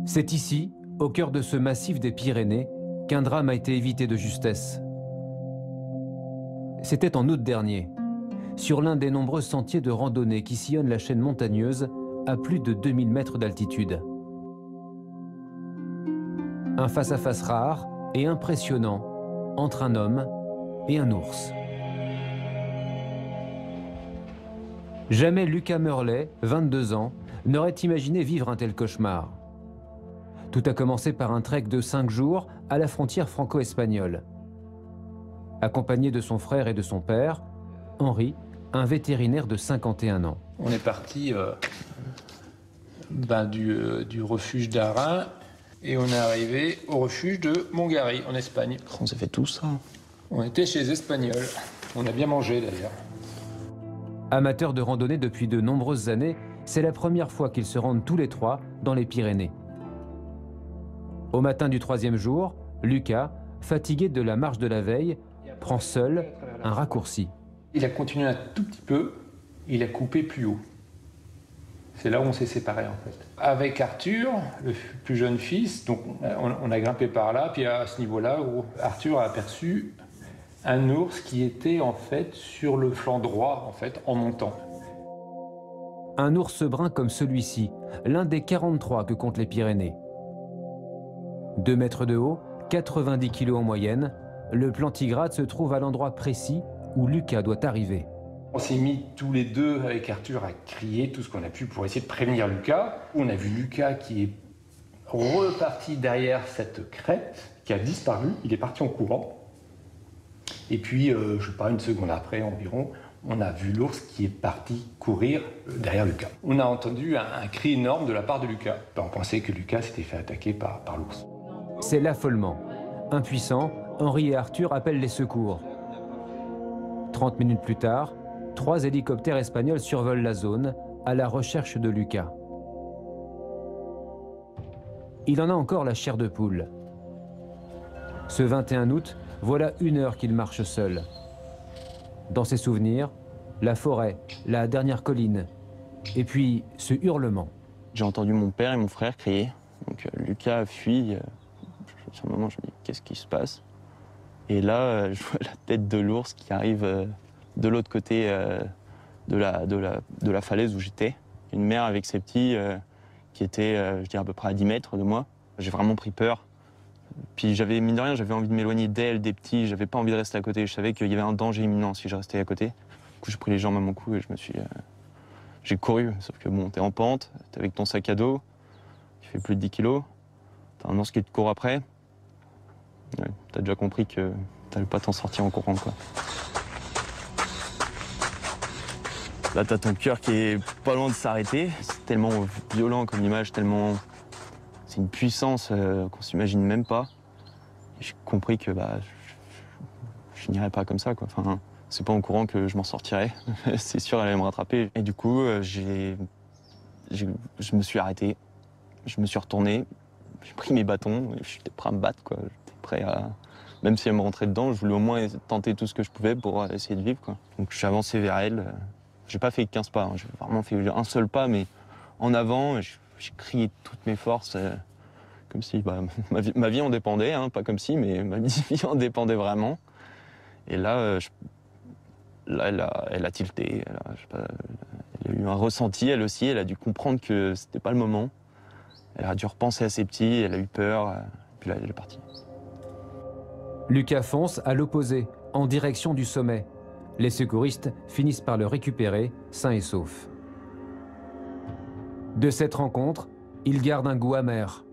C'est ici, au cœur de ce massif des Pyrénées, qu'un drame a été évité de justesse. C'était en août dernier, sur l'un des nombreux sentiers de randonnée qui sillonnent la chaîne montagneuse à plus de 2000 mètres d'altitude. Un face-à-face rare et impressionnant entre un homme et un ours. Jamais Lucas Meurlet, 22 ans, n'aurait imaginé vivre un tel cauchemar. Tout a commencé par un trek de 5 jours à la frontière franco-espagnole. Accompagné de son frère et de son père, Henri, un vétérinaire de 51 ans. On est parti du refuge d'Arin et on est arrivé au refuge de Montgari, en Espagne. On s'est fait tout ça. On était chez les Espagnols. On a bien mangé d'ailleurs. Amateurs de randonnée depuis de nombreuses années, c'est la première fois qu'ils se rendent tous les trois dans les Pyrénées. Au matin du 3e jour, Lucas, fatigué de la marche de la veille, prend seul un raccourci. Il a continué un tout petit peu, il a coupé plus haut. C'est là où on s'est séparés en fait. Avec Arthur, le plus jeune fils, donc on a grimpé par là, puis à ce niveau-là où Arthur a aperçu un ours qui était en fait sur le flanc droit en fait en montant. Un ours brun comme celui-ci, l'un des 43 que comptent les Pyrénées. 2 mètres de haut, 90 kg en moyenne, le plantigrade se trouve à l'endroit précis où Lucas doit arriver. On s'est mis tous les deux avec Arthur à crier tout ce qu'on a pu pour essayer de prévenir Lucas. On a vu Lucas qui est reparti derrière cette crête, qui a disparu, il est parti en courant. Et puis, je sais pas, une seconde après environ, on a vu l'ours qui est parti courir derrière Lucas. On a entendu un cri énorme de la part de Lucas. On pensait que Lucas s'était fait attaquer par l'ours. C'est l'affolement. Impuissants, Henri et Arthur appellent les secours. 30 minutes plus tard, 3 hélicoptères espagnols survolent la zone à la recherche de Lucas. Il en a encore la chair de poule. Ce 21 août, voilà 1 heure qu'il marche seul. Dans ses souvenirs, la forêt, la dernière colline, et puis ce hurlement. J'ai entendu mon père et mon frère crier. Donc Lucas a fui. Sur un moment, je me dis, qu'est-ce qui se passe? Et là, je vois la tête de l'ours qui arrive de l'autre côté de la falaise où j'étais. Une mère avec ses petits qui étaient, je dirais, à peu près à 10 mètres de moi. J'ai vraiment pris peur. Puis j'avais, mine de rien, j'avais envie de m'éloigner d'elle, des petits. J'avais pas envie de rester à côté. Je savais qu'il y avait un danger imminent si je restais à côté. Du coup, j'ai pris les jambes à mon cou et j'ai couru. Sauf que bon, t'es en pente, t'es avec ton sac à dos, qui fait plus de 10 kilos. T'as un ours qui te court après. Ouais, t'as déjà compris que t'allais pas t'en sortir en courant, quoi. Là, t'as ton cœur qui est pas loin de s'arrêter. C'est tellement violent comme image, tellement... C'est une puissance qu'on s'imagine même pas. J'ai compris que je finirais pas comme ça, quoi. Enfin, c'est pas en courant que je m'en sortirais. C'est sûr, elle allait me rattraper. Et du coup, je me suis arrêté. Je me suis retourné. J'ai pris mes bâtons. J'étais prêt à me battre, quoi. J'étais prêt à... Même si elle me rentrait dedans, je voulais au moins tenter tout ce que je pouvais pour essayer de vivre, quoi. Donc je suis avancé vers elle. J'ai pas fait 15 pas, hein. J'ai vraiment fait un seul pas, mais en avant. J'ai crié toutes mes forces, comme si ma vie en dépendait, hein, pas comme si, mais ma vie en dépendait vraiment. Et là, elle a tilté, elle a eu un ressenti, elle aussi, elle a dû comprendre que c'était pas le moment. Elle a dû repenser à ses petits, elle a eu peur, puis là, elle est partie. Lucas fonce à l'opposé, en direction du sommet. Les secouristes finissent par le récupérer, sain et sauf. De cette rencontre, il garde un goût amer,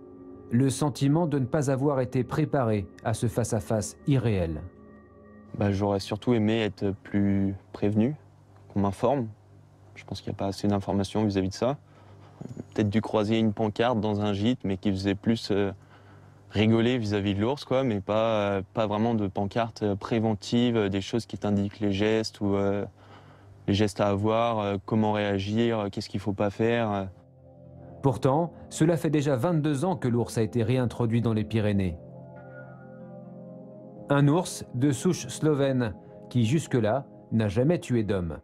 le sentiment de ne pas avoir été préparé à ce face-à-face irréel. J'aurais surtout aimé être plus prévenu, qu'on m'informe. Je pense qu'il n'y a pas assez d'informations vis-à-vis de ça. Peut-être dû croiser une pancarte dans un gîte, mais qui faisait plus rigoler vis-à-vis de l'ours, quoi, mais pas vraiment de pancarte préventive, des choses qui t'indiquent les gestes ou les gestes à avoir, comment réagir, qu'est-ce qu'il ne faut pas faire. Pourtant, cela fait déjà 22 ans que l'ours a été réintroduit dans les Pyrénées. Un ours de souche slovène qui, jusque-là, n'a jamais tué d'homme.